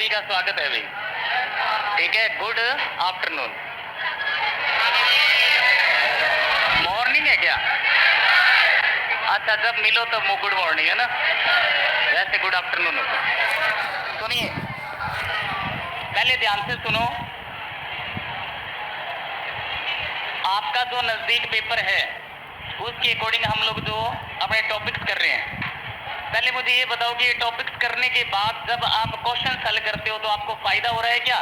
सभी का स्वागत है भाई। ठीक है, गुड आफ्टरनून। मॉर्निंग है क्या? अच्छा, जब मिलो तब गुड मॉर्निंग है ना, वैसे गुड आफ्टरनून होगा। सुनिए, पहले ध्यान से सुनो। आपका जो नजदीक पेपर है उसके अकॉर्डिंग हम लोग जो अपने टॉपिक्स कर रहे हैं, पहले मुझे ये बताओ कि ये टॉपिक्स करने के बाद जब आप क्वेश्चन हल करते हो तो आपको फायदा हो रहा है क्या?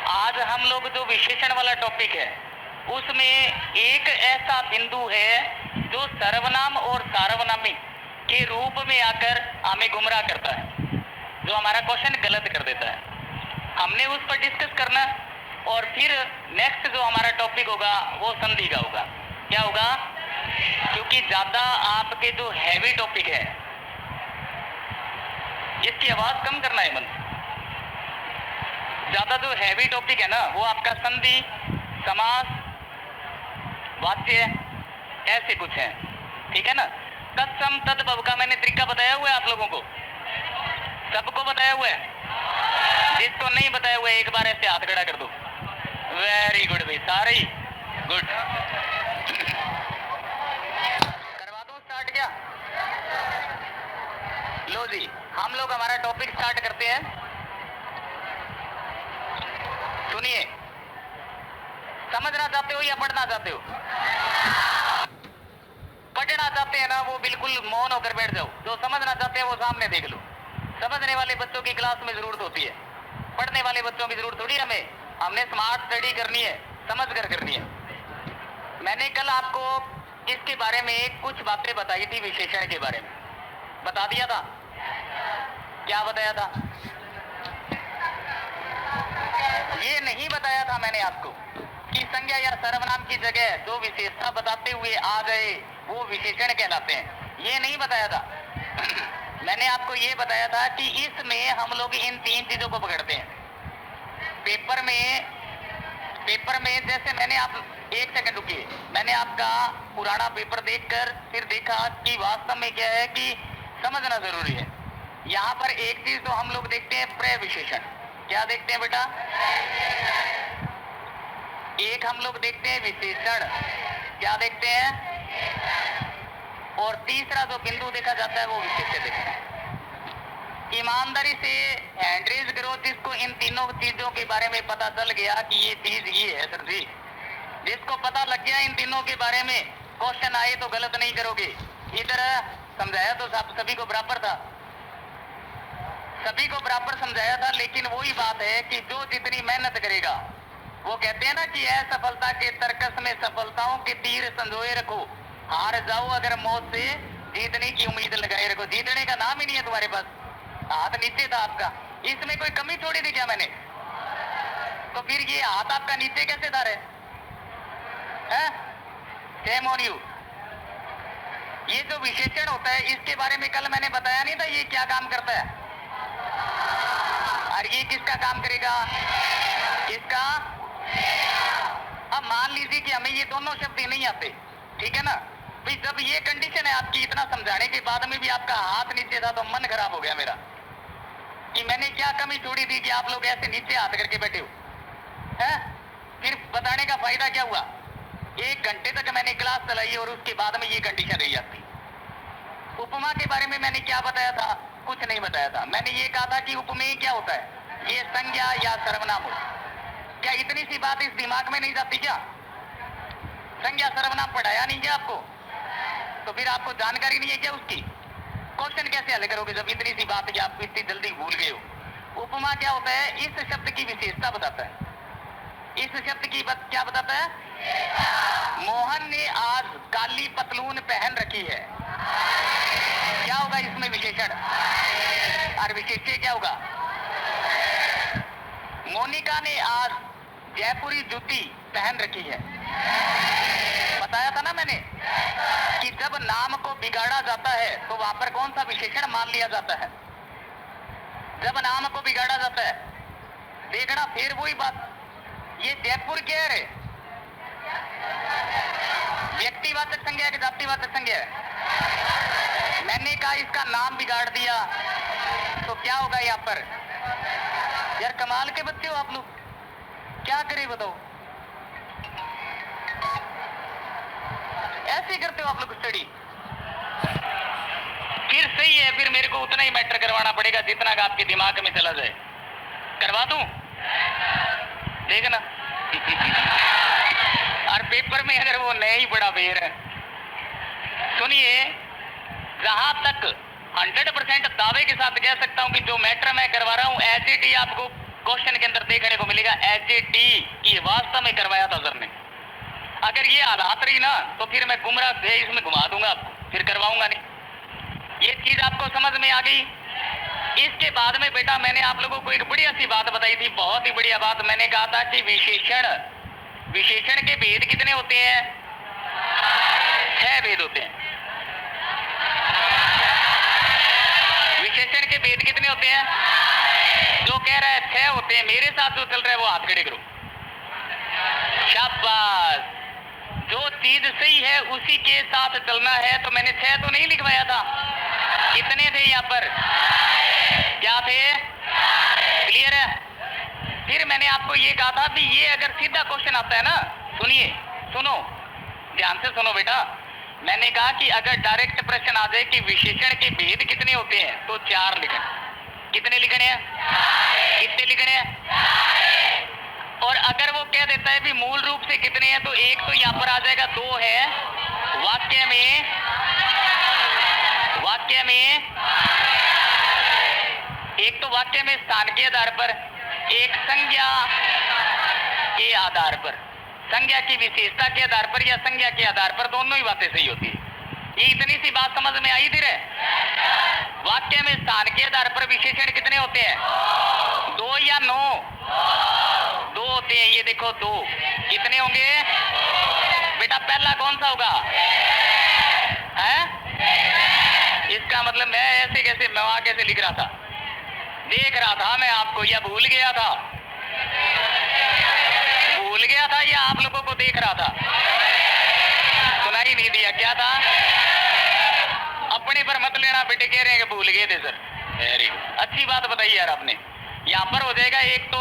आज हम लोग जो विशेषण वाला टॉपिक है उसमें एक ऐसा बिंदु है जो सर्वनाम और सार्वनामिक के रूप में आकर हमें गुमराह करता है, जो हमारा क्वेश्चन गलत कर देता है। हमने उस पर डिस्कस करना और फिर नेक्स्ट जो हमारा टॉपिक होगा वो संधि का होगा। क्या होगा? क्योंकि ज्यादा आपके जो हैवी टॉपिक है इसकी आवाज कम करना है। मन ज्यादा जो हैवी टॉपिक है ना वो आपका संधि, समास, वाच्य, ऐसे कुछ है। ठीक है ना। तत्सम तद्भव का मैंने तरीका बताया हुआ है आप लोगों को, सबको बताया हुआ है। जिसको नहीं बताया हुआ है एक बार ऐसे हाथ खड़ा कर दो। वेरी गुड भाई, सारे गुड। करवा दो स्टार्ट क्या? लो जी, हम लोग हमारा टॉपिक स्टार्ट करते हैं। सुनिए, समझना चाहते हो या पढ़ना चाहते हो? पढ़ना चाहते हैं ना वो बिल्कुल मौन होकर बैठ जाओ, जो समझना चाहते हैं वो सामने देख लो। समझने वाले बच्चों की क्लास में जरूरत होती है, पढ़ने वाले बच्चों की जरूरत थोड़ी। हमने स्मार्ट स्टडी करनी है, समझ कर करनी है। मैंने कल आपको इसके बारे में कुछ बातें बताई थी, विशेषण के बारे में बता दिया था। क्या बताया था? ये नहीं बताया था मैंने आपको कि संज्ञा या सर्वनाम की जगह जो विशेषता बताते हुए आ गए वो विशेषण कहलाते हैं। ये नहीं बताया था। मैंने आपको ये बताया था कि इसमें हम लोग इन तीन चीजों को पकड़ते हैं। पेपर में जैसे मैंने आप एक सेकंड रुकिए, मैंने आपका पुराना पेपर देखकर फिर देखा कि वास्तव में क्या है कि समझना जरूरी है। यहाँ पर एक चीज तो हम लोग देखते हैं, प्रविशेषण। क्या देखते हैं बेटा? एक हम लोग देखते हैं विशेषण। क्या देखते हैं? और तीसरा जो बिंदु देखा जाता है वो विशेष्य देखते हैं। ईमानदारी से हैंडरेज करो जिसको इन तीनों चीजों के बारे में पता चल गया कि ये चीज ये है। सर जी, जिसको पता लग गया इन तीनों के बारे में, क्वेश्चन आए तो गलत नहीं करोगे। इधर समझाया तो सभी को बराबर था, सभी को बराबर समझाया था। लेकिन वही बात है कि जो जितनी मेहनत करेगा, वो कहते हैं ना कि असफलता के तर्कस में सफलताओं के तीर संजोए रखो, हार जाओ अगर मौत से जीतने की उम्मीद लगाए रखो। जीतने का नाम ही नहीं है तुम्हारे पास, हाथ नीचे था आपका। इसमें कोई कमी छोड़ी थी क्या मैंने? तो फिर ये हाथ आपका नीचे कैसे था? Same on you. ये जो विशेषण होता है इसके बारे में कल मैंने बताया नहीं था ये क्या काम करता है, और ये किसका काम करेगा? किसका? अब मान लीजिए कि हमें ये दोनों शब्द नहीं आते, ठीक है ना। भाई जब ये कंडीशन है आपकी, इतना समझाने के बाद में भी आपका हाथ नीचे था तो मन खराब हो गया मेरा कि मैंने क्या कमी छोड़ी थी कि आप लोग ऐसे नीचे हाथ करके बैठे हो। है? फिर बताने का फायदा क्या हुआ? 1 घंटे तक मैंने क्लास चलाई और उसके बाद में ये कंडीशन रही आपकी। उपमा के बारे में मैंने क्या बताया था? कुछ नहीं बताया था। मैंने ये कहा था कि उपमेय क्या होता है? ये संज्ञा या सर्वनाम हो। क्या इतनी सी बात इस दिमाग में नहीं जाती क्या? संज्ञा सर्वनाम पढ़ाया नहीं क्या आपको? तो फिर आपको जानकारी नहीं है क्या उसकी? क्वेश्चन कैसे हल करोगे जब इतनी सी बात है आप इतनी जल्दी भूल गए हो? उपमा क्या होता है? इस शब्द की विशेषता बताता है। इस शब्द की क्या बताता है? मोहन ने आज काली पतलून पहन रखी है। क्या होगा इसमें विशेषण? और विशेष्य क्या होगा? मोनिका ने आज जयपुरी जूती पहन रखी है। बताया था ना मैंने कि जब नाम को बिगाड़ा जाता है तो वहां पर कौन सा विशेषण मान लिया जाता है? जब नाम को बिगाड़ा जाता है। देखना फिर वही बात, ये जयपुर क्या है? व्यक्तिवाचक संज्ञा है कि जातिवाचक संज्ञा है? मैंने कहा इसका नाम बिगाड़ दिया तो क्या होगा यहाँ पर? यार कमाल के बच्चे हो आप लोग, क्या करें बताओ? ऐसे करते हो आप लोग स्टडी? फिर सही है, फिर मेरे को उतना ही मैटर करवाना पड़ेगा जितना का आपके दिमाग में चला जाए। करवा दूं? देखना। और पेपर में अगर वो नहीं बड़ा बेर है, सुनिए, जहां तक 100% दावे के साथ कह सकता हूं कि जो मैटर मैं करवा रहा हूं एज इट आपको क्वेश्चन के अंदर देखने को मिलेगा। एज इट ये वास्तव में करवाया था सर ने। अगर ये हालात रही ना तो फिर मैं गुमराह से इसमें घुमा दूंगा आपको, फिर करवाऊंगा नहीं। ये चीज आपको समझ में आ गई? इसके बाद में बेटा मैंने आप लोगों को एक बढ़िया सी बात बताई थी, बहुत ही बढ़िया बात। मैंने कहा था कि विशेषण के भेद कितने होते हैं? 6 भेद होते हैं। विशेषण के भेद कितने होते हैं? जो कह रहा है 6 होते हैं, मेरे साथ जो चल रहा है वो हाथ खड़े करो। शाबाश। जो चीज सही है उसी के साथ चलना है। तो मैंने 6 तो नहीं लिखवाया था, कितने थे यहाँ पर? क्या थे? क्लियर है? फिर मैंने आपको ये कहा था कि ये अगर सीधा क्वेश्चन आता है ना, सुनिए, सुनो, ध्यान से सुनो बेटा। मैंने कहा कि अगर डायरेक्ट प्रश्न आ जाए कि विशेषण के भेद कितने होते हैं तो 4 लिखने। कितने लिखने हैं? कितने लिखने हैं? और अगर वो कह देता है कि मूल रूप से कितने हैं तो एक तो यहाँ पर आ जाएगा, 2 है वाक्य में एक तो वाक्य में स्थान के आधार पर, एक संज्ञा के आधार पर, संज्ञा की विशेषता के आधार पर या संज्ञा के आधार पर, दोनों ही बातें सही होती है। ये इतनी सी बात समझ में आई थी रे? वाक्य में स्थान के आधार पर विशेषण कितने होते हैं? 2 या 9? 2 होते हैं। ये देखो 2 कितने होंगे बेटा? पहला कौन सा होगा? है? इसका मतलब मैं ऐसे कैसे, मैं वहां कैसे लिख रहा था, देख रहा था मैं आपको, या भूल गया था? भूल गया था या आप लोगों को देख रहा था? सुनाई नहीं दिया? क्या था? अपने पर मत लेना बेटे, कह रहे हैं कि भूल गए थे सर। वेरी गुड, अच्छी बात बताई यार आपने। यहाँ पर हो जाएगा एक तो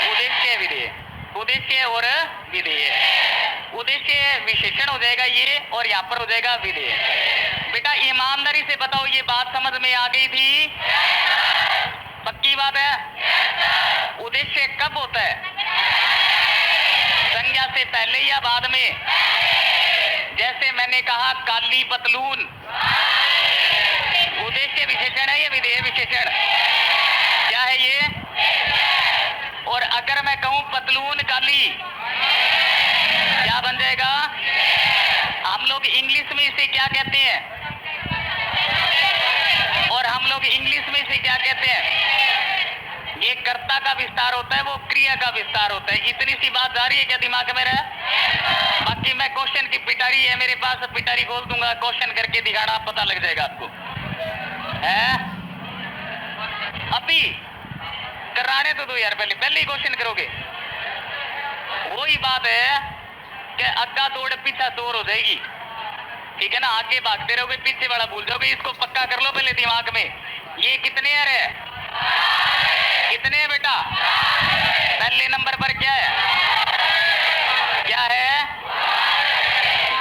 उद्देश्य विधेय, उद्देश्य और विधेय। उद्देश्य विशेषण हो जाएगा ये, और यहाँ पर हो जाएगा विधेय। बेटा ईमानदारी से बताओ, ये बात समझ में आ गई थी? पक्की बात है? उद्देश्य कब होता है? संज्ञा से पहले या बाद में? जैसे मैंने कहा काली पतलून, उद्देश्य विशेषण है या विधेय विशेषण? क्या है ये? और अगर मैं कहूं पतलून काली, क्या बन जाएगा? हम लोग इंग्लिश में इसे क्या कहते हैं? और हम लोग इंग्लिश में इसे क्या कहते हैं? ये कर्ता का विस्तार होता है, वो क्रिया का विस्तार होता है। इतनी सी बात जा रही है क्या दिमाग में रहा? बाकी मैं क्वेश्चन की पिटारी है मेरे पास, पिटारी खोल दूंगा, क्वेश्चन करके दिखाना, पता लग जाएगा आपको। है? अभी कराने तो दो यार, पहले ही क्वेश्चन करोगे। वही बात है कि अग्गा दौड़ पीछा दौड़ हो जाएगी, ठीक है ना? आगे भागते रहोगे, पीछे वाला भूल जाओगे। इसको पक्का कर लो पहले दिमाग में। ये कितने है? कितने है बेटा? पहले नंबर पर क्या है? क्या है?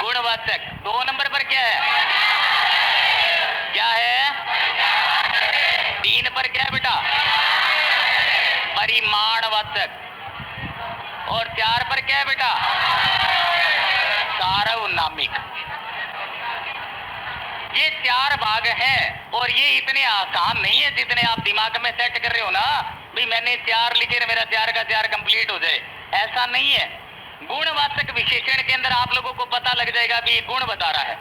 गुणवाचक। 2 नंबर पर क्या है? क्या है? 3 पर क्या है बेटा? परिमाणवाचक। और 4 पर क्या है बेटा? सार्वनामिक। ये 4 भाग हैं, और ये इतने आसान नहीं है जितने आप दिमाग में सेट कर रहे हो ना। भाई मैंने 4 लिखे, मेरा 4 का 4 कंप्लीट हो जाए, ऐसा नहीं है। गुणवाचक विशेषण के अंदर आप लोगों को पता लग जाएगा कि गुण बता रहा है।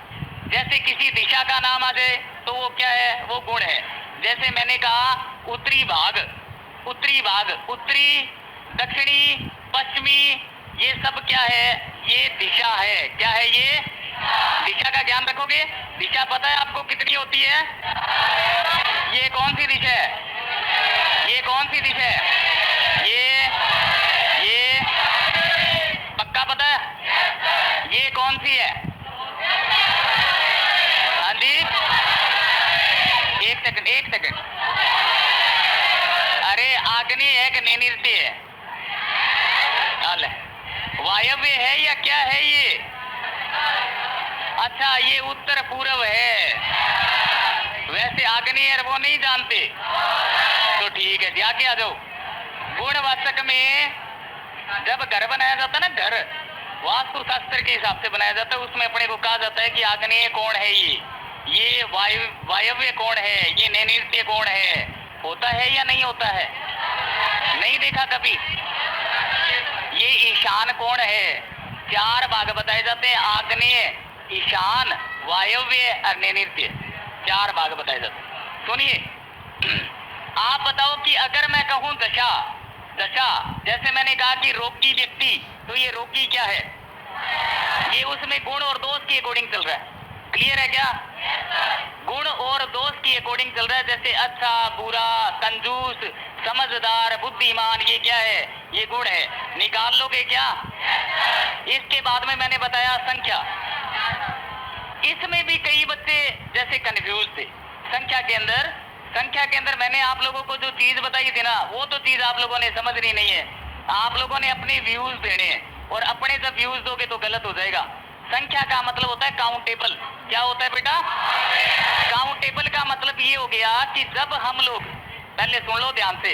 जैसे किसी दिशा का नाम आ जाए तो वो क्या है? वो गुण है। जैसे मैंने कहा उत्तरी भाग, उत्तरी भाग, उत्तरी, दक्षिणी, पश्चिमी, ये सब क्या है? ये दिशा है। क्या है ये? दिशा का ज्ञान रखोगे। दिशा पता है आपको कितनी होती है? ये कौन सी दिशा है? ये कौन सी दिशा है? ये पक्का पता है? ये कौन सी है? हाँ जी, एक सेकंड, है कि निर्नृत्य है? अल वायव्य है या क्या है ये? अच्छा, ये उत्तर पूर्व है। वैसे आग्नेय वो नहीं जानते तो ठीक है, आगे आ जाओ। गुणवाचक में जब घर बनाया जाता है ना, घर वास्तु शास्त्र के हिसाब से बनाया जाता है, उसमें अपने को कहा जाता है कि आग्नेय कौन है, ये वायव्य कौन है, ये नैऋत्य कौन है। होता है या नहीं होता है? नहीं देखा कभी? ये ईशान कौन है? 4 भाग बताए जाते हैं, आग्नेय, ईशान, वायव्य और नैऋत्य, 4 भाग बताए जाते हैं। सुनिए, आप बताओ कि अगर मैं कहूं दशा, दशा जैसे मैंने कहा कि रोगी व्यक्ति, तो ये रोगी क्या है? ये उसमें गुण और दोष की अकॉर्डिंग चल रहा है। क्लियर है क्या? गुण और दोष की अकॉर्डिंग चल रहा है। जैसे अच्छा, बुरा, कंजूस, समझदार, बुद्धिमान, ये क्या है? ये गुण है। निकाल लोगे क्या? इसके बाद में मैंने बताया संख्या। इसमें भी कई बच्चे जैसे कंफ्यूज थे संख्या के अंदर। संख्या के अंदर मैंने आप लोगों को जो चीज बताई थी ना, वो तो चीज आप लोगों ने समझनी नहीं है। आप लोगों ने अपने व्यूज देने हैं, और अपने जब व्यूज दोगे तो गलत हो जाएगा। संख्या का मतलब होता है काउंटेबल। क्या होता है बेटा? काउंटेबल का मतलब ये हो गया कि जब हम लोग, पहले सुन लो ध्यान से,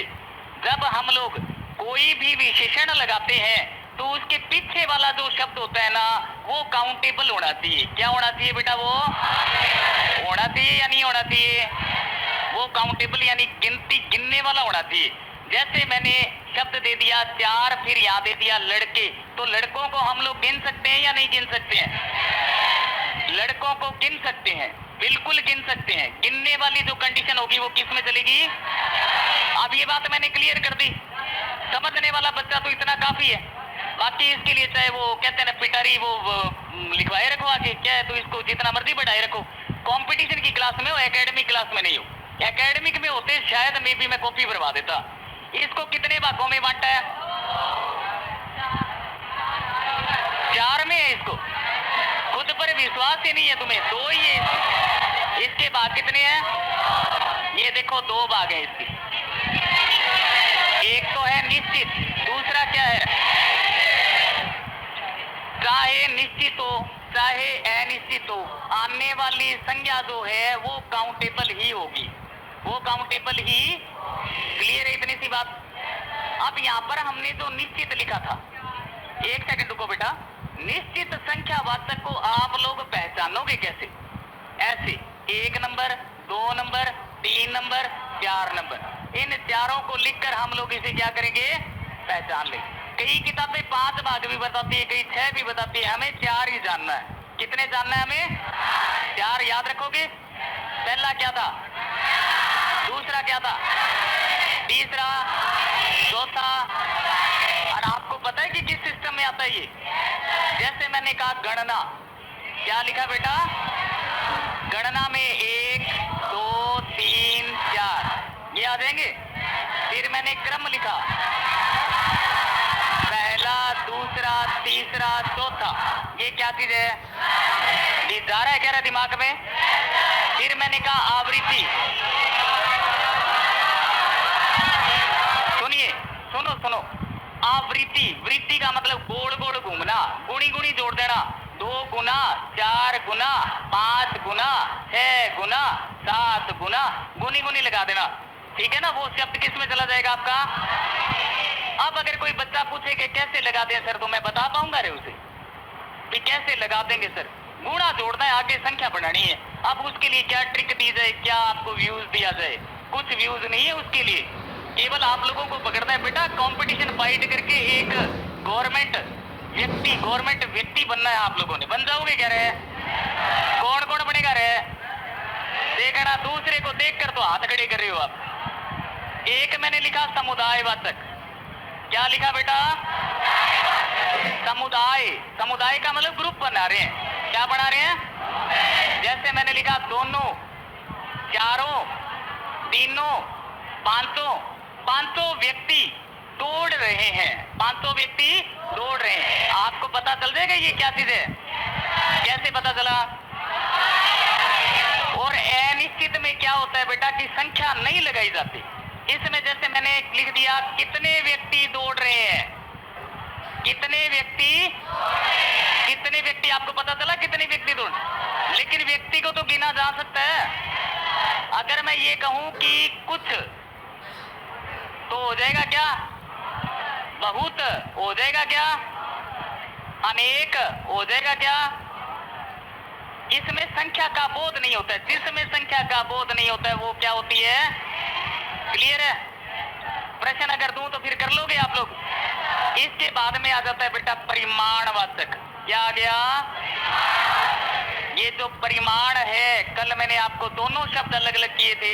जब हम लोग कोई भी विशेषण लगाते हैं तो उसके पीछे वाला जो शब्द होता है ना, वो काउंटेबल होना चाहिए। क्या होना चाहिए बेटा? वो होना चाहिए या नहीं होना चाहिए? वो काउंटेबल यानी गिनती, गिनने वाला होना चाहिए। जैसे मैंने शब्द दे दिया 4, फिर यहाँ दे दिया लड़के, तो लड़कों को हम लोग गिन सकते हैं या नहीं गिन सकते हैं? लड़कों को गिन सकते हैं, बिल्कुल गिन सकते हैं। गिनने वाली जो कंडीशन होगी वो किस में चलेगी? अब ये बात मैंने क्लियर कर दी। समझने वाला बच्चा तो इतना काफी है। बाकी इसके लिए चाहे वो कहते हैं ना पिटारी, वो लिखवाए रखो आगे, क्या है तो इसको जितना मर्जी बढ़ाए रखो। कंपटीशन की क्लास में हो, एकेडमिक क्लास में नहीं हो। एकेडमिक में होते शायद मे भी मैं कॉपी भरवा देता। इसको कितने भागों में बांटा है? 4 में है। इसको खुद पर विश्वास ही नहीं है तुम्हें, 2 ही है। इसके भाग कितने हैं? ये देखो 2 भाग हैं इसके। एक तो है निश्चित, दूसरा क्या है? चाहे निश्चित हो चाहे अनिश्चित हो, आने वाली संज्ञा जो है वो काउंटेबल ही होगी, वो काउंटेबल ही। क्लियर है इतनी सी बात? अब यहाँ पर हमने जो निश्चित लिखा था, एक सेकंड रुको बेटा। निश्चित संख्यावाचक को आप लोग पहचानोगे कैसे? ऐसे 1 नंबर, 2 नंबर, 3 नंबर, 4 नंबर, इन चारों को लिखकर हम लोग इसे क्या करेंगे? पहचान लेंगे। कई किताबें 5 भाग भी बताती है, कई 6 भी बताती है। हमें 4 ही जानना है। कितने जानना है हमें? 4 याद रखोगे? पहला क्या था? दूसरा क्या था? तीसरा, चौथा। और आपको पता है कि किस सिस्टम में आता है ये? जैसे मैंने कहा गणना, क्या लिखा बेटा? गणना में 1, 2, 3, 4 ये आ जाएंगे। फिर मैंने क्रम लिखा, पहला, दूसरा, तीसरा, चौथा। ये क्या चीज है? ये जा रहा है क्या रहा दिमाग में? फिर मैंने कहा आवृत्ति। सुनिए, सुनो सुनो, आवृत्ति, वृत्ति का मतलब गोल गोल घूमना, गुणी गुणी जोड़ देना। 2 गुना, 4 गुना, 5 गुना, 6 गुना, 7 गुना, गुनी गुनी लगा देना। ठीक है ना? वो शब्द किस में चला जाएगा आपका? अब अगर कोई बच्चा पूछे कि कैसे लगाते हैं सर, तो मैं बता पाऊंगा रे उसे कि कैसे लगा देंगे सर। गुणा जोड़ना है, आगे संख्या बढ़ानी है। अब उसके लिए क्या ट्रिक दी जाए, क्या आपको व्यूज दिया जाए? कुछ व्यूज नहीं है उसके लिए, केवल आप लोगों को पकड़ना है बेटा। कंपटीशन फाइट करके एक गवर्नमेंट व्यक्ति बनना है आप लोगों ने। बन जाओगे क्या रे? कौन कौन बनेगा रे? देखना, दूसरे को देखकर तो हाथ खड़े कर रहे हो आप। एक मैंने लिखा समुदायवाचक। क्या लिखा बेटा? समुदाय। समुदाय का मतलब ग्रुप बना रहे हैं। क्या बना रहे हैं? जैसे मैंने लिखा दोनों, चारों, तीनों, पांचों व्यक्ति दौड़ रहे हैं। 500 व्यक्ति दौड़ रहे हैं। आपको पता चल जाएगा ये क्या चीज है? कैसे पता चला? और अनिश्चित में क्या होता है बेटा कि संख्या नहीं लगाई जाती। इसमें जैसे मैंने लिख दिया कितने व्यक्ति दौड़ रहे हैं, कितने व्यक्ति आपको पता चला कितने व्यक्ति दौड़, लेकिन व्यक्ति को तो गिना जा सकता है। अगर मैं ये कहूं कि कुछ, तो हो जाएगा क्या? बहुत हो जाएगा क्या? अनेक हो जाएगा क्या? इसमें संख्या का बोध नहीं होता है। जिसमें संख्या का बोध नहीं होता है वो क्या होती है? क्लियर है? प्रश्न अगर दूं तो फिर कर लोगे आप लोग? इसके बाद में आ जाता है बेटा परिमाणवाचक। क्या आ गया? ये जो परिमाण है, कल मैंने आपको दोनों शब्द अलग अलग किए थे।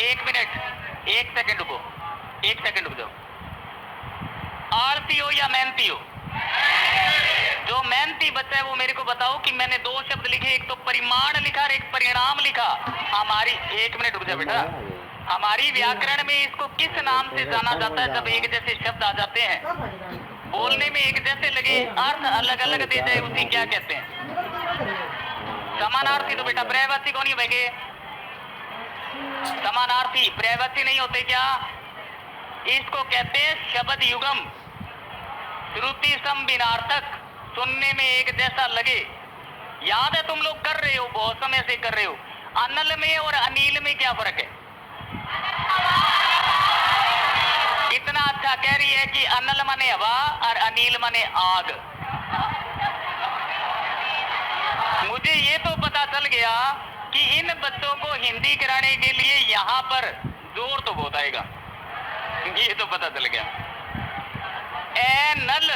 एक मिनट, एक सेकंड रुको, एक सेकंड रुक जाओ। आलसी हो या मेहनती हो? जो मेहनती बच्चा है वो मेरे को बताओ कि मैंने दो शब्द लिखे, एक तो परिमाण लिखा और एक परिणाम लिखा। हमारी, एक मिनट रुक जा बेटा, हमारी व्याकरण में इसको किस नाम से जाना जाता है? जब एक जैसे शब्द आ जाते हैं, बोलने में एक जैसे लगे, अर्थ अलग अलग दे जाए, उसे क्या कहते हैं? समानार्थी। तो बेटा पर्यायवाची कौन ही बनेंगे? समानार्थी। पर्यायवाची नहीं होते क्या? इसको कहते हैं शब्द युगम। श्रुति सम बिनार्थक, सुनने में एक जैसा लगे। याद है तुम लोग कर रहे हो, बहुत समय से कर रहे हो। अनल में और अनिल में क्या फर्क है? इतना अच्छा कह रही है कि अनल माने हवा और अनिल माने आग। मुझे ये तो पता चल गया कि इन बच्चों को हिंदी कराने के लिए यहाँ पर जोर तो बहुत आएगा, ये तो पता चल गया। ए नल,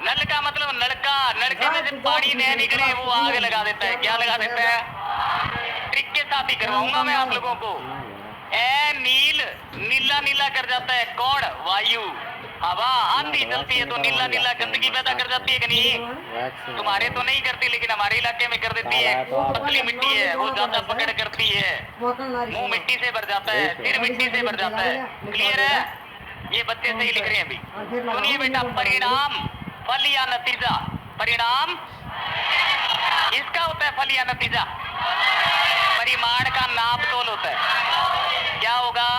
नल का मतलब नलका, नलके में से पानी नहीं निकले वो आग लगा देता है। क्या लगा देता है? ट्रिक के साथ ही करवाऊंगा मैं आप लोगों को। ए नील, नीला नीला कर जाता है कौन? वायु। हवा आंधी चलती है तो नीला नीला गंदगी पैदा कर जाती है कि नहीं? तुम्हारे तो नहीं करती, लेकिन हमारे इलाके में कर देती है। पतली मिट्टी है वो ज्यादा पकड़ करती है, मुंह मिट्टी से भर जाता है, सिर मिट्टी से भर जाता है। क्लियर है? ये बच्चे सही लिख रहे हैं अभी। सुनिए बेटा, परिणाम फल या नतीजा। परिणाम इसका होता है फल या नतीजा। परिमाण का नाप तोल होता है। क्या होगा?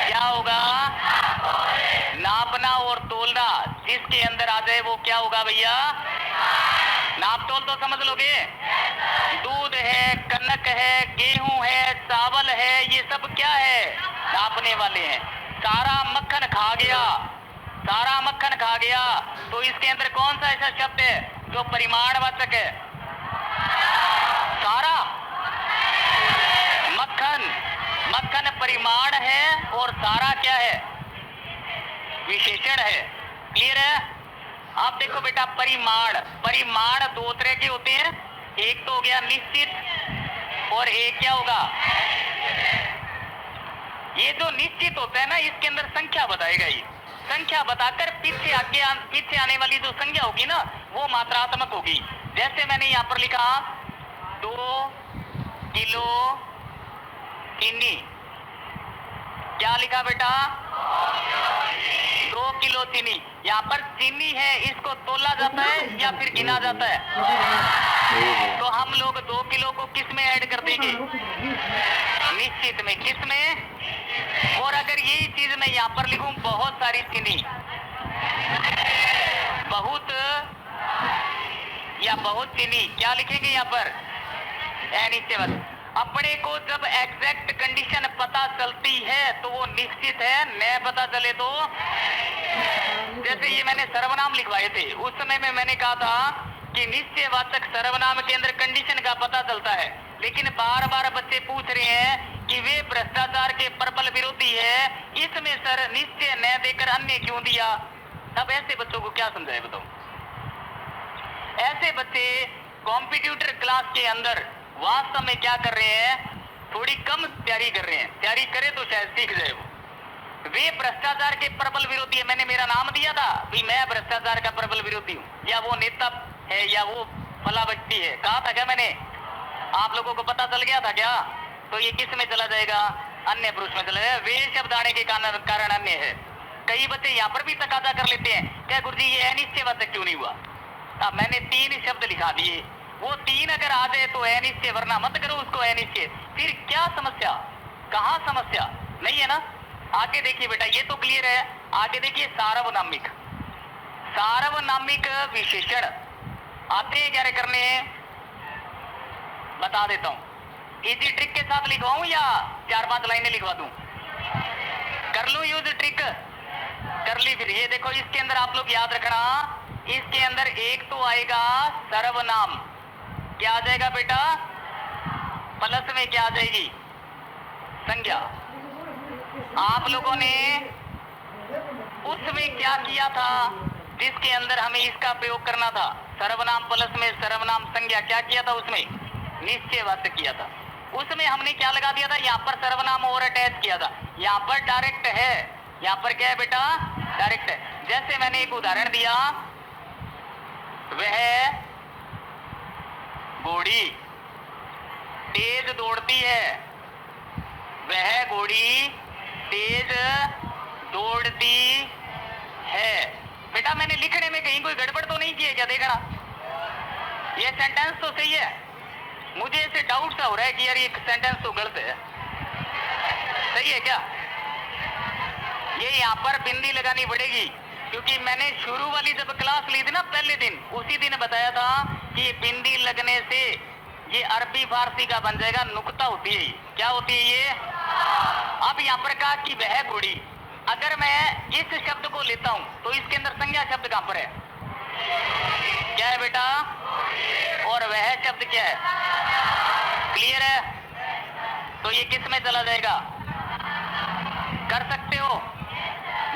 क्या होगा? नापना और तोलना जिसके अंदर आ जाए वो क्या होगा भैया? नाप तोल तो समझ लोगे। दूध है, कनक है, गेहूं है, चावल है, ये सब क्या है? नापने वाले हैं। सारा मक्खन खा गया, सारा मक्खन खा गया, तो इसके अंदर कौन सा ऐसा शब्द है जो परिमाणवाचक है? सारा मक्खन, मक्खन परिमाण है और सारा क्या है? विशेषण है। क्लियर है? आप देखो बेटा, परिमाण, परिमाण दो तरह के होते हैं। एक तो हो गया निश्चित और एक क्या होगा? ये जो निश्चित होता है ना, इसके अंदर संख्या बताएगा। ये संख्या बताकर पीछे आने वाली जो संख्या होगी ना, वो मात्रात्मक होगी। जैसे मैंने यहाँ पर लिखा 2 किलो चीनी। क्या लिखा बेटा? 2 किलो चीनी। यहाँ पर चीनी है, इसको तोला जाता है या फिर गिना जाता है? तो हम लोग 2 किलो को किस में ऐड कर देंगे? निश्चित में। किस में? और अगर यही चीज मैं यहाँ पर लिखूं बहुत सारी चीनी, बहुत या बहुत चीनी, क्या लिखेंगे यहाँ पर? नीचे बस। अपने को जब एग्जैक्ट कंडीशन पता चलती है तो वो निश्चित है, न पता चले तो। जैसे ये मैंने सर्वनाम लिखवाए थे, उस समय में मैंने कहा था कि निश्चयवाचक सर्वनाम के अंदर कंडीशन का पता चलता है, लेकिन बार बार बच्चे पूछ रहे हैं कि वे भ्रष्टाचार के प्रबल विरोधी है, इसमें सर निश्चय न देकर अन्य क्यों दिया? अब ऐसे बच्चों को क्या समझाए बताओ? ऐसे बच्चे कॉम्पिटिटर क्लास के अंदर वास्तव में क्या कर रहे हैं? थोड़ी कम तैयारी कर रहे हैं। तैयारी करे तो शायद सीख जाए वो। वे भ्रष्टाचार के प्रबल विरोधी है। मैंने मेरा नाम दिया था कि मैं भ्रष्टाचार का प्रबल विरोधी हूँ, या वो नेता है या वो फला व्यक्ति है, कहा था क्या मैंने? आप लोगों को पता चल गया था क्या? तो ये किस में चला जाएगा? अन्य पुरुष में चला जाएगा। वे शब्द आने के कारण अन्य है। कई बच्चे यहाँ पर भी तकाजा कर लेते हैं, क्या गुरुजी ये अनिश्चयवाचक क्यों नहीं हुआ? अब मैंने 3 शब्द लिखा दिए, वो 3 अगर आ जाए तो अनिश्चय, वरना मत करो उसको अनिश्चय। फिर क्या समस्या? कहाँ समस्या? नहीं है ना। आगे देखिए बेटा, ये तो क्लियर है। आगे देखिए सार्वनामिक। सार्वनामिक विशेषण आते हैं क्या करने, बता देता हूं। इसी ट्रिक के साथ लिखवाऊं या 4-5 लाइनें लिखवा दूं? कर लूं यूज ट्रिक? कर ली। फिर ये देखो, इसके अंदर आप लोग याद रखना, इसके अंदर एक तो आएगा सर्वनाम। क्या आ जाएगा बेटा? प्लस में क्या आ जाएगी? संज्ञा। आप लोगों ने उसमें क्या किया था जिसके अंदर हमें इसका प्रयोग करना था? सर्वनाम प्लस में सर्वनाम संज्ञा। क्या किया था उसमें? निश्चयवाचक किया था। उसमें हमने क्या लगा दिया था? यहाँ पर सर्वनाम और अटैच किया था। यहाँ पर डायरेक्ट है। यहाँ पर क्या है बेटा? डायरेक्ट है। जैसे मैंने एक उदाहरण दिया, वह घोड़ी तेज दौड़ती है। वह घोड़ी तेज दौड़ती है। बेटा मैंने लिखने में कहीं कोई गड़बड़ तो नहीं की है क्या? देखना, ये सेंटेंस तो सही है। मुझे ऐसे डाउट सा हो रहा है कि यार ये सेंटेंस तो गलत है। सही है क्या? ये यहाँ पर बिंदी लगानी पड़ेगी, क्योंकि मैंने शुरू वाली जब क्लास ली थी ना पहले दिन, उसी दिन बताया था कि बिंदी लगने से ये अरबी फारसी का बन जाएगा नुक्ता होती है। क्या होती है ये? अब यहाँ पर कहा कि वह घोड़ी, अगर मैं इस शब्द को लेता हूं तो इसके अंदर संज्ञा शब्द कहां पर है? क्या है बेटा? और वह शब्द क्या है? क्लियर है? तो ये किस में चला जाएगा? कर सकते हो।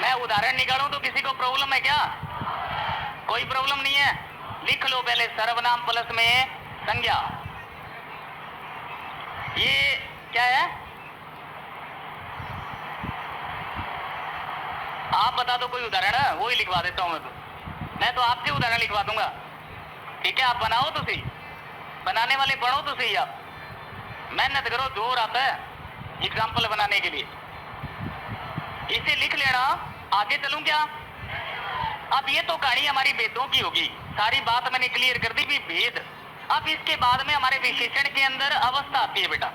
मैं उदाहरण निकालूं तो किसी को प्रॉब्लम है क्या? कोई प्रॉब्लम नहीं है। लिख लो पहले सर्वनाम प्लस में संज्ञा। ये क्या है? आप बता दो कोई उदाहरण, वो ही लिखवा देता हूं मैं तो आपसे उदाहरण लिखवा दूंगा। ठीक है, आप बनाओ तो सही, बनाने वाले पढ़ो तो सही। आप मेहनत करो, जोर आता है एग्जाम्पल बनाने के लिए। इसे लिख लेना। आगे चलूं क्या? अब ये तो कहानी हमारी भेदों की होगी। सारी बात मैंने क्लियर कर दी भी भेद। अब इसके बाद में हमारे विशेषण के अंदर अवस्था आती है बेटा।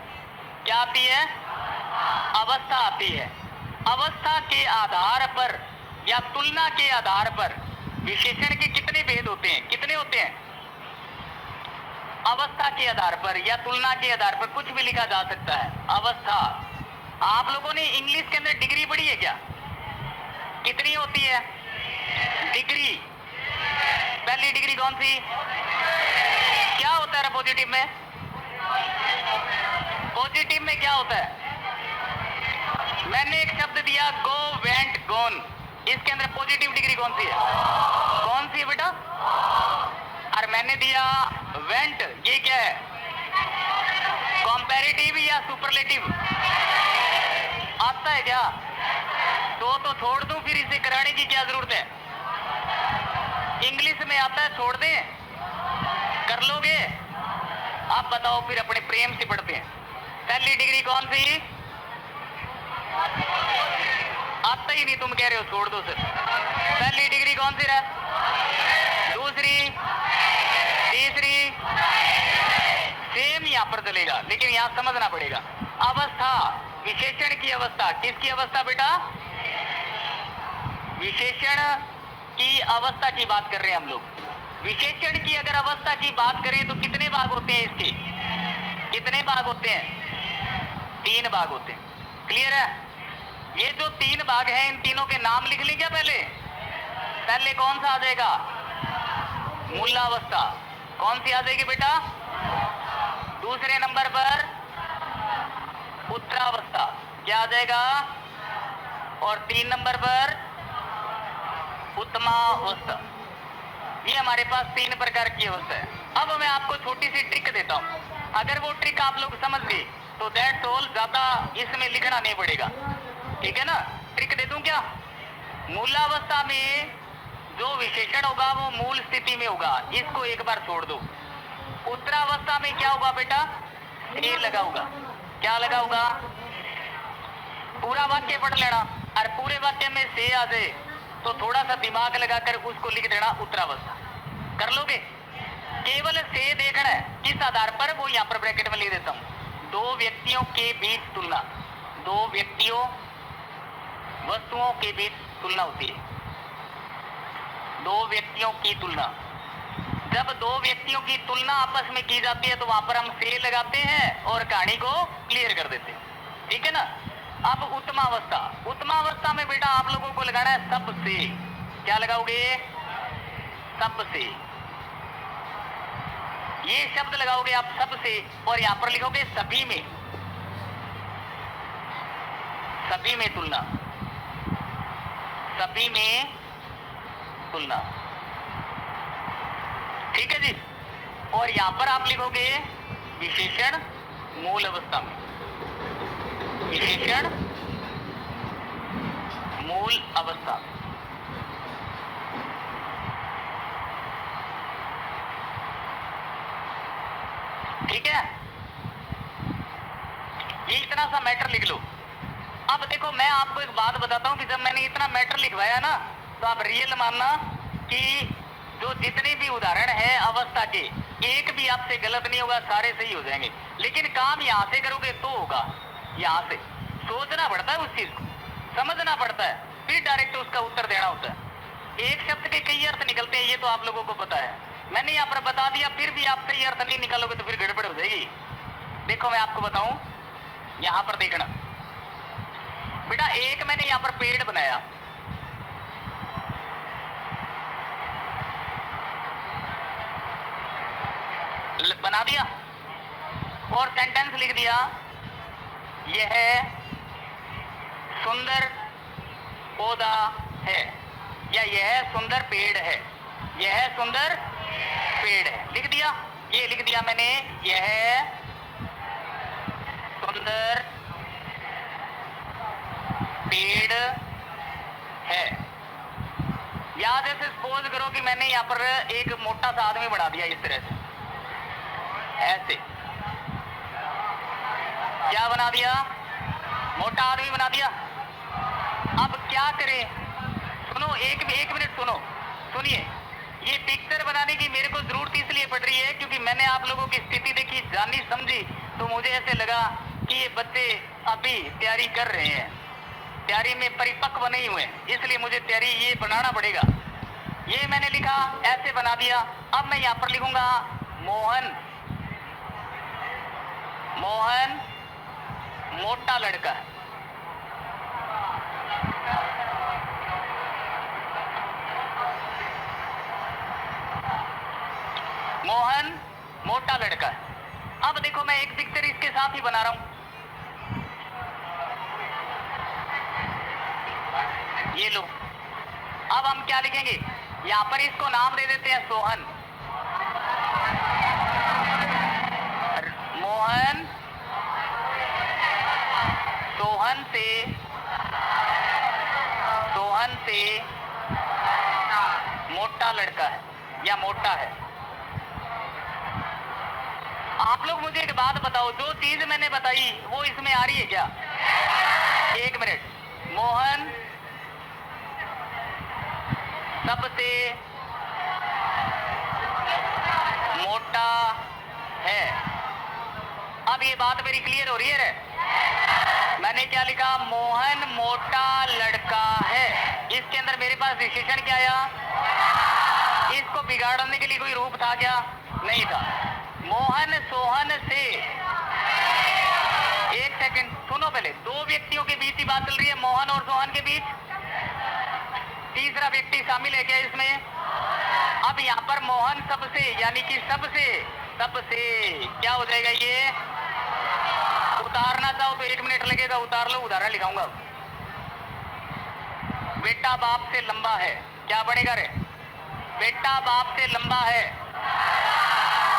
क्या आती है? अवस्था आती है। अवस्था के आधार पर या तुलना के आधार पर विशेषण के कितने भेद होते हैं? कितने होते हैं? अवस्था के आधार पर या तुलना के आधार पर कुछ भी लिखा जा सकता है। अवस्था। आप लोगों ने इंग्लिश के अंदर डिग्री पढ़ी है क्या? कितनी होती है डिग्री? पहली डिग्री कौन सी? क्या होता है पॉजिटिव में? पॉजिटिव में क्या होता है? मैंने एक शब्द दिया गो, वेंट, गॉन। इसके अंदर पॉजिटिव डिग्री कौन सी है? कौन सी है बेटा? और मैंने दिया वेंट, ये क्या है? कंपैरेटिव या सुपरलेटिव? आता है क्या? तो छोड़ दूं, फिर इसे कराने की क्या जरूरत है? इंग्लिश में आता है, छोड़ दें? कर लोगे? आप बताओ, फिर अपने प्रेम से पढ़ते हैं। पहली डिग्री कौन सी? आता ही नहीं, तुम कह रहे हो छोड़ दो सर। पहली डिग्री कौन सी रहा? दूसरी, तीसरी, सेम यहां पर चलेगा, लेकिन यहां समझना पड़ेगा। अवस्था, विशेषण की अवस्था। किसकी अवस्था बेटा? विशेषण की अवस्था की बात कर रहे हैं हम लोग। विशेषण की अगर अवस्था की बात करें तो कितने भाग होते हैं इसके? कितने भाग होते हैं? 3 भाग होते हैं। क्लियर है? ये जो 3 भाग हैं, इन तीनों के नाम लिख लें क्या? पहले कौन सा आ जाएगा? मूलावस्था। कौन सी आ जाएगी बेटा? दूसरे नंबर पर उत्तरावस्था। क्या आ जाएगा? और 3 नंबर पर उत्तमावस्था। ये हमारे पास 3 प्रकार की अवस्था है। अब मैं आपको छोटी सी ट्रिक देता हूं। अगर वो ट्रिक आप लोग समझ गए तो दैट्स ऑल, ज्यादा इसमें लिखना नहीं पड़ेगा। ठीक है ना? ट्रिक दे दूं क्या? मूलावस्था में जो विशेषण होगा वो मूल स्थिति में होगा, इसको एक बार छोड़ दो। उत्तरावस्था में क्या होगा बेटा? ए लगा होगा। क्या लगा होगा? पूरा वाक्य पढ़ लेना, और पूरे वाक्य में से आ जाए तो थोड़ा सा दिमाग लगाकर उसको लिख देना उत्तरावस्था। कर लोगे? केवल से देखना है। किस आधार पर? वो यहाँ पर ब्रैकेट में लिख देता हूँ। 2 व्यक्तियों के बीच तुलना। दो व्यक्तियों वस्तुओं के बीच तुलना होती है। दो व्यक्तियों की तुलना, जब दो व्यक्तियों की तुलना आपस में की जाती है तो वहां पर हम से लगाते हैं और कहानी को क्लियर कर देते हैं, ठीक है ना। अब उत्तमावस्था, उत्तमावस्था में बेटा आप लोगों को लगाना है सबसे। क्या लगाओगे? सबसे। ये शब्द लगाओगे आप सबसे और यहां पर लिखोगे सभी में, सभी में तुलना, सभी में तुलना, ठीक है जी। और यहां पर आप लिखोगे विशेषण मूल अवस्था में, विशेषण मूल अवस्था। ठीक है, ये इतना सा मैटर लिख लो। अब देखो मैं आपको एक बात बताता हूं कि जब मैंने इतना मैटर लिखवाया ना तो आप रियल मानना कि जो जितने भी उदाहरण है अवस्था के, एक भी आपसे गलत नहीं होगा, सारे सही हो जाएंगे। लेकिन काम यहां से करोगे तो होगा, यहां से सोचना पड़ता है, उस चीज को समझना पड़ता है, फिर डायरेक्ट उसका उत्तर देना होता है। एक शब्द के कई अर्थ निकलते हैं, ये तो आप लोगों को पता है। मैंने यहाँ पर बता दिया, फिर भी आप सही अर्थ नहीं निकालोगे तो फिर गड़बड़ हो जाएगी। देखो मैं आपको बताऊं, यहां पर देखना बेटा, एक मैंने यहां पर पेड़ बनाया, बना दिया और सेंटेंस लिख दिया, यह सुंदर पौधा है या यह सुंदर पेड़ है, यह सुंदर पेड़ है, लिख दिया। ये लिख दिया मैंने, यह सुंदर पेड़ है। या जैसे सपोज करो कि मैंने यहाँ पर एक मोटा सा आदमी बढ़ा दिया इस तरह से, ऐसे क्या बना दिया? मोटा आदमी बना दिया। अब क्या करें? सुनो, एक मिनट सुनो, सुनिए। ये पिक्चर बनाने की मेरे को जरूरत इसलिए पड़ रही है क्योंकि मैंने आप लोगों की स्थिति देखी, जानी समझी, तो मुझे ऐसे लगा कि ये बच्चे अभी तैयारी कर रहे हैं, तैयारी में परिपक्व नहीं हुए, इसलिए मुझे तैयारी ये बनाना पड़ेगा। ये मैंने लिखा, ऐसे बना दिया। अब मैं यहाँ पर लिखूंगा मोहन, मोहन मोटा लड़का है। मोहन मोटा लड़का है। अब देखो मैं एक पिक्चर इसके साथ ही बना रहा हूं, ये लो। अब हम क्या लिखेंगे? यहां पर इसको नाम दे देते हैं सोहन। मोहन सोहन से मोटा लड़का है या मोटा है। आप लोग मुझे एक बात बताओ, जो चीज मैंने बताई वो इसमें आ रही है क्या? एक मिनट। मोहन सबसे मोटा है। अब ये बात मेरी क्लियर हो रही है? मैंने क्या लिखा? मोहन मोटा लड़का है। इसके अंदर मेरे पास विशेषण क्या आया? इसको बिगाड़ने के लिए कोई रूप था क्या? नहीं था। मोहन सोहन से, एक सेकंड सुनो पहले, दो व्यक्तियों के बीच ही बात चल रही है, मोहन और सोहन के बीच। तीसरा व्यक्ति शामिल है क्या इसमें? अब यहाँ पर मोहन सबसे यानी कि सबसे, सबसे क्या हो जाएगा? ये उतारना चाहो तो 1 मिनट लगेगा, उतार लो, उदाहरण लिखाऊंगा। बेटा बाप से लंबा है, क्या बनेगा रे? बेटा बाप से लंबा है।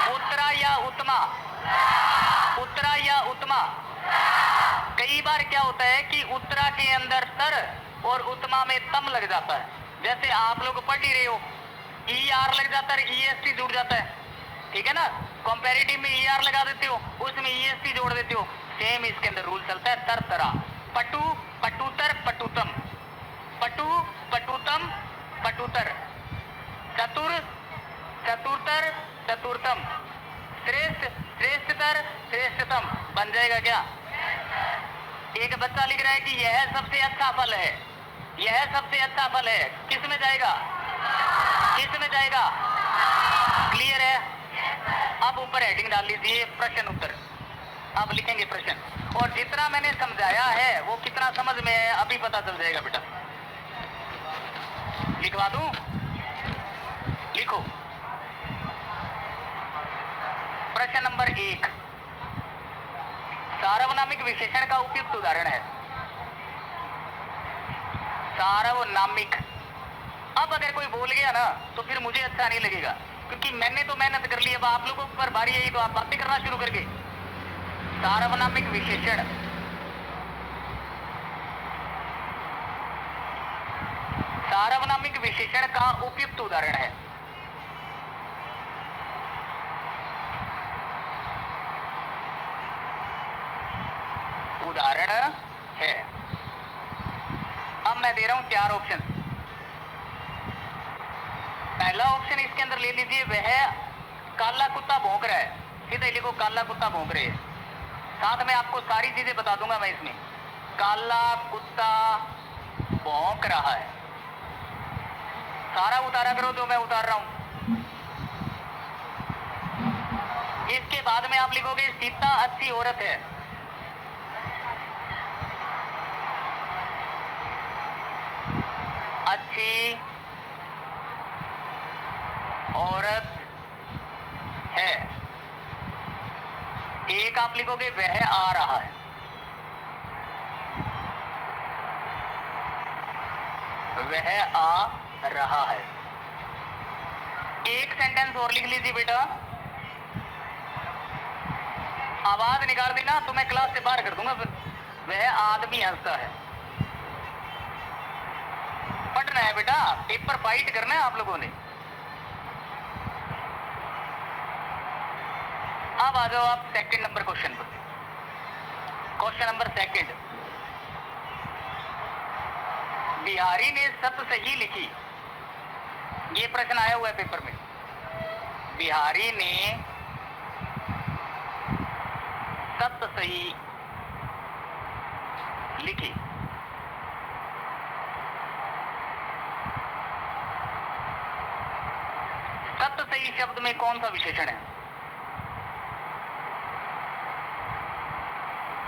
उत्तरा या उत्तमा, उत्तरा या उत्तमा। कई बार क्या होता है कि उत्तरा के अंदर तर और उत्तमा में तम लग जाता है। जैसे आप लोग पढ़ ही रहे हो, ई आर लग जाता है, ईएसटी जुड़ जाता है, ठीक है ना। कंपैरेटिव में ई आर लगा देते हो, उसमें ईएसटी जोड़ देते हो। सेम इसके अंदर रूल चलता है, तर तरा। पटु पटुतर पटुतम, पटु पटुतम पटुतर, चतुर चतुरतर चतुरतम, श्रेष्ठ श्रेष्ठतर श्रेष्ठतम। बन जाएगा क्या? एक बच्चा लिख रहा है कि यह सबसे अच्छा फल है, यह सबसे अच्छा फल है, किस में जाएगा, किस में जाएगा? क्लियर है? अब ऊपर हेडिंग डाल लीजिए प्रश्न उत्तर। अब लिखेंगे प्रश्न, और जितना मैंने समझाया है वो कितना समझ में है अभी पता चल जाएगा बेटा। लिखवा दूं? लिखो। प्रश्न नंबर 1 सार्वनामिक विशेषण का उपयुक्त उदाहरण है। सार्वनामिक। अब अगर कोई बोल गया ना तो फिर मुझे अच्छा नहीं लगेगा, क्योंकि मैंने तो मेहनत कर ली, अब आप लोगों पर बारी आई तो आप बातें करना शुरू कर गए। सार्वनामिक विशेषण, सार्वनामिक विशेषण का उपयुक्त उदाहरण है। उदाहरण है। अब मैं दे रहा हूं 4 ऑप्शन। पहला ऑप्शन इसके अंदर ले लीजिए, वह काला कुत्ता भौंक रहा है, सीधे लिखो काला कुत्ता भौंक रहे है। साथ में आपको सारी चीजें बता दूंगा मैं इसमें। काला कुत्ता भौंक रहा है, सारा उतारा करो जो मैं उतार रहा हूं। इसके बाद में आप लिखोगे सीता अच्छी औरत है। अच्छी औरत है। एक आप लिखोगे वह आ रहा है। वह आ रहा है। एक सेंटेंस और लिख लीजिए बेटा। आवाज निकाल दी ना तो मैं क्लास से बाहर कर दूंगा फिर। वह आदमी हंसता है। पढ़ना है बेटा, पेपर फाइट करना है आप लोगों ने। अब आ जाओ आप सेकंड नंबर क्वेश्चन पर। क्वेश्चन नंबर 2 बिहारी ने सत सही लिखी। ये प्रश्न आया हुआ है पेपर में। बिहारी ने सत सही लिखी। सत सही शब्द में कौन सा विशेषण है?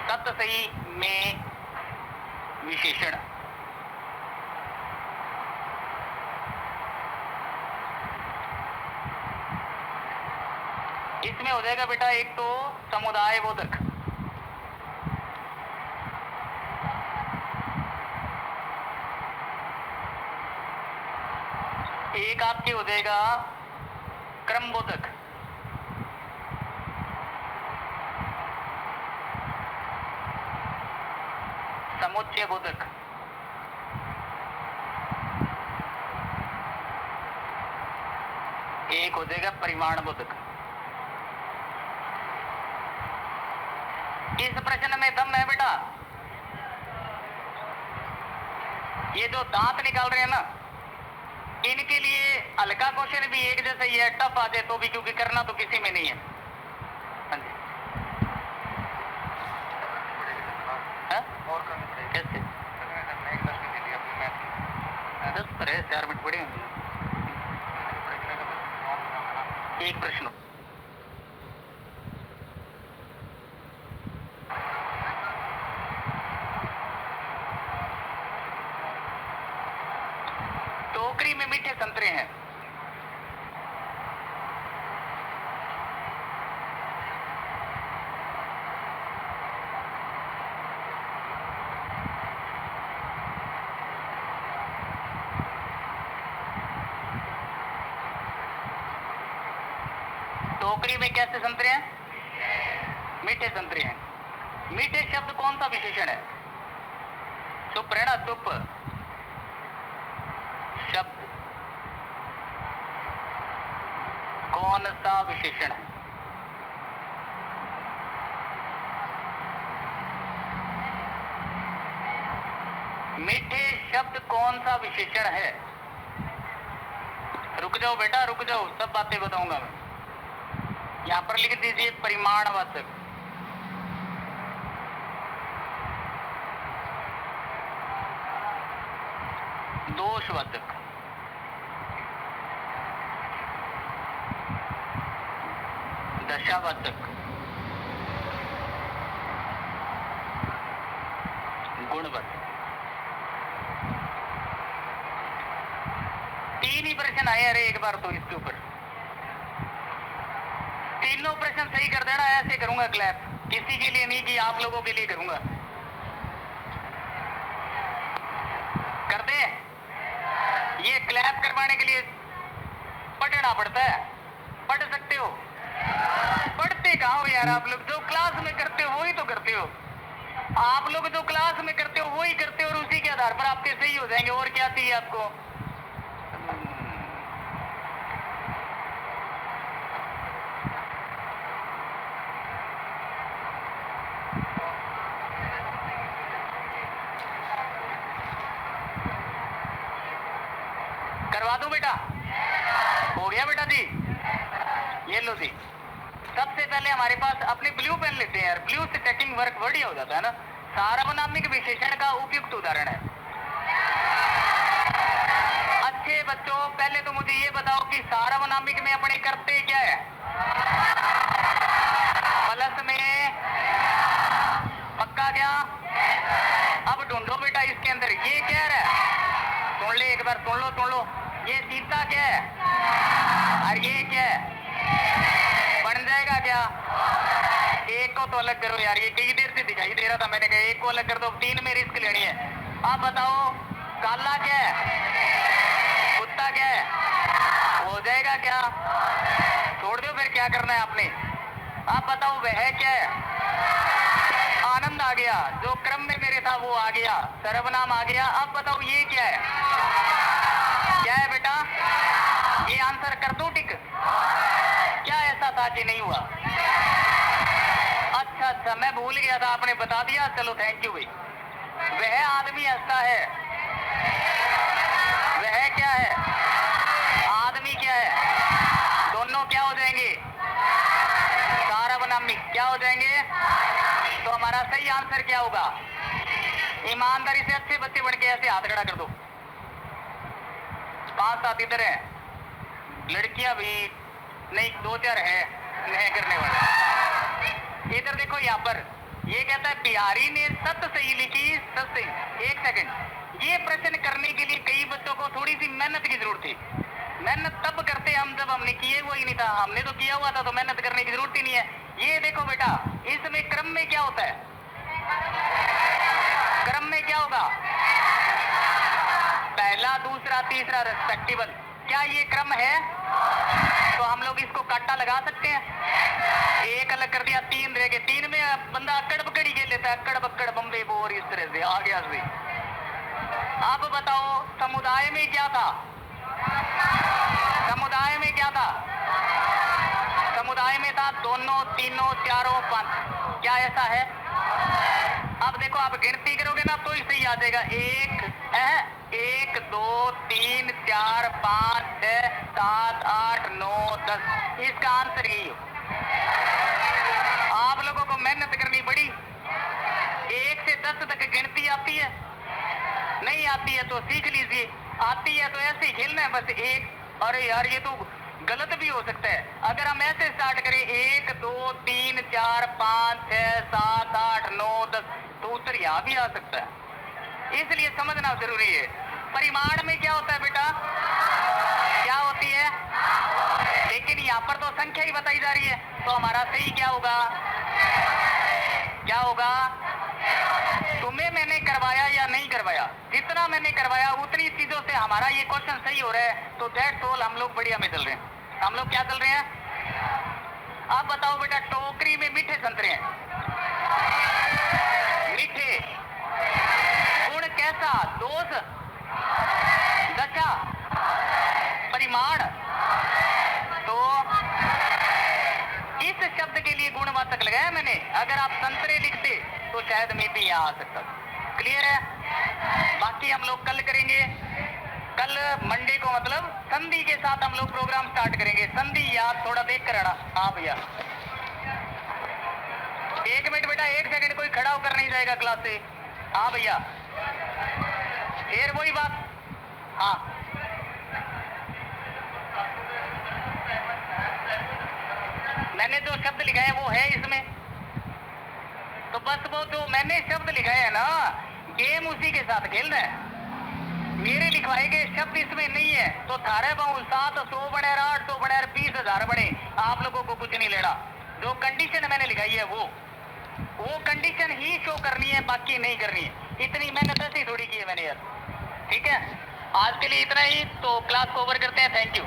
सत सही में विशेषण इसमें हो जाएगा बेटा, एक तो समुदाय बोधक, एक आपके हो जाएगा क्रम बोधक, समुच्चय बोधक, एक हो जाएगा परिमाण बोधक। इस प्रश्न में दम है बेटा। ये जो दांत निकाल रहे हैं ना, इनके लिए हल्का क्वेश्चन भी एक जैसा ही है, टफ आ जाए तो भी, क्योंकि करना तो किसी में नहीं है। हाँ जी, और कैसे 10 पर है, 4 मिनट पड़े एक प्रश्न। टोकरी में मीठे संतरे हैं। टोकरी में कैसे संतरे हैं? मीठे संतरे हैं। मीठे शब्द कौन सा विशेषण है? चुप रहना, चुप। शब्द कौन सा विशेषण है? मीठे शब्द कौन सा विशेषण है? रुक जाओ बेटा, रुक जाओ, सब बातें बताऊंगा मैं। यहां पर लिख दीजिए परिमाणवाचक। दोषवाचक, दशावाचक, गुणवाचक। 3 ही प्रश्न आए। अरे एक बार तो इसके ऊपर तीनों प्रश्न सही कर देना। ऐसे करूंगा क्लैप, किसी के लिए नहीं कि आप लोगों के लिए करूंगा। कर दे। ये क्लैप करवाने के लिए पढ़ना पड़ता है। पढ़ सकते हो? पढ़ते कहाँ हो यार आप लोग? जो क्लास में करते हो वही तो करते हो। आप लोग जो क्लास में करते हो वही करते हो और उसी के आधार पर आपके सही हो जाएंगे। और क्या चाहिए आपको? करवा दूं बेटा? हो गया बेटा जी? ये लो जी। सबसे पहले हमारे पास अपने ब्लू पेन लेते हैं यार। ब्लू से चेकिंग वर्क बढ़िया हो जाता है ना। सार्वनामिक विशेषण का उपयुक्त उदाहरण है। अच्छे बच्चों, पहले तो मुझे ये बताओ कि सार्वनामिक में अपने करते क्या है? प्लस में पक्का क्या? अब ढूंढो बेटा इसके अंदर ये क्या है। सुन ले एक बार, सुन लो। ये सीता क्या है और ये क्या है? बन जाएगा क्या? एक को तो अलग करो यार। ये कई देर से दिखाई दे रहा था, मैंने कहा एक को अलग कर दो। 3 में रिस्क लेनी है। आप बताओ काला क्या है? कुत्ता क्या है? हो जाएगा क्या? छोड़ दो फिर, क्या करना है आपने? आप बताओ वह क्या है? आनंद आ गया। जो क्रम में मेरे था वो आ गया, सर्वनाम आ गया। अब बताओ ये क्या है? क्या है बेटा? ये आंसर कर दो टिक। क्या ऐसा था कि नहीं हुआ? अच्छा, मैं भूल गया था, आपने बता दिया। चलो थैंक यू भाई। वह आदमी हंसता है। वह क्या है? आदमी क्या है? दोनों क्या हो जाएंगे? सार्वनामिक। क्या हो जाएंगे? तो हमारा सही आंसर क्या होगा? ईमानदारी से अच्छे बच्चे बन के ऐसे हाथ खड़ा कर दो। 5-7 इधर है, लड़कियां भी नहीं 2-4 है नहीं करने वाले। इधर देखो यहाँ पर ये कहता है बिहारी ने सत सही लिखी। सत सही। एक सेकंड। ये प्रश्न करने के लिए कई बच्चों को थोड़ी सी मेहनत की जरूरत थी। मेहनत तब करते हम जब हमने किए हुआ ही नहीं था। हमने तो किया हुआ था तो मेहनत करने की जरूरत ही नहीं है। ये देखो बेटा, इसमें क्रम में क्या होता है? क्रम में क्या होगा? पहला, दूसरा, तीसरा रेस्पेक्टिबल। क्या ये क्रम है? तो हम लोग इसको काटा लगा सकते हैं। एक अलग कर दिया, 3 रह गए। 3 में बंदा अक्कड़ बकड़ी के लेता है। अक्कड़ बक्कड़ बम्बे बोर, इस तरह से आ गया। अब बताओ समुदाय में क्या था? समुदाय में क्या था? समुदाय में था दोनों, तीनों, चारों, 5। क्या ऐसा है? अब देखो आप गिनती करोगे ना तो ही सही आ जाएगा। 1 2 3 4 5 6 7 8 9 10। इसका आंसर यही हो। आप लोगों को मेहनत करनी पड़ी। 1 से 10 तक गिनती आती है? नहीं आती है तो सीख लीजिए। आती है तो ऐसे ही खेलना है बस। 1, अरे यार ये तो गलत भी हो सकता है। अगर हम ऐसे स्टार्ट करें 1 2 3 4 5 6 7 8 9 10 तो उत्तर यहाँ भी आ सकता है। इसलिए समझना जरूरी है। परिमाण में क्या होता है बेटा? क्या होती है? लेकिन यहाँ पर तो संख्या ही बताई जा रही है। तो हमारा सही क्या होगा? क्या होगा? तुम्हें मैंने करवाया या नहीं करवाया? जितना मैंने करवाया उतनी चीजों से हमारा ये क्वेश्चन सही हो रहा है। तो दैट्स ऑल, हम लोग बढ़िया में चल रहे हैं। हम लोग क्या चल रहे हैं? अब बताओ बेटा, टोकरी में मीठे संतरे हैं। मीठे। गुण कैसा? दोष, दशा, परिमाण। तो इस शब्द के लिए गुणवाचक लगाया मैंने। अगर आप संतरे लिखते तो शायद मैं भी यहाँ आ सकता। क्लियर है? बाकी हम लोग कल करेंगे। कल मंडे को मतलब संधि के साथ हम लोग प्रोग्राम स्टार्ट करेंगे। संधि याद थोड़ा देख कर आना। हाँ भैया, 1 मिनट बेटा, 1 सेकंड। कोई खड़ा होकर नहीं जाएगा क्लास से। हाँ भैया, फिर वही बात, हाँ, मैंने जो शब्द लिखा है वो है इसमें, तो बस वो जो मैंने शब्द लिखा है ना, गेम उसी के साथ खेलना है। मेरे लिखवाए गए शब्द इसमें नहीं है, तो थारे बहु 700 बने, 800 बने, 20,000 बने, आप लोगों को कुछ नहीं लेना। जो कंडीशन मैंने लिखाई है वो कंडीशन ही शो करनी है, बाकी नहीं करनी है। इतनी मेहनत ऐसी थोड़ी की है मैंने यार। ठीक है, आज के लिए इतना ही, तो क्लास को ओवर करते हैं। Thank you.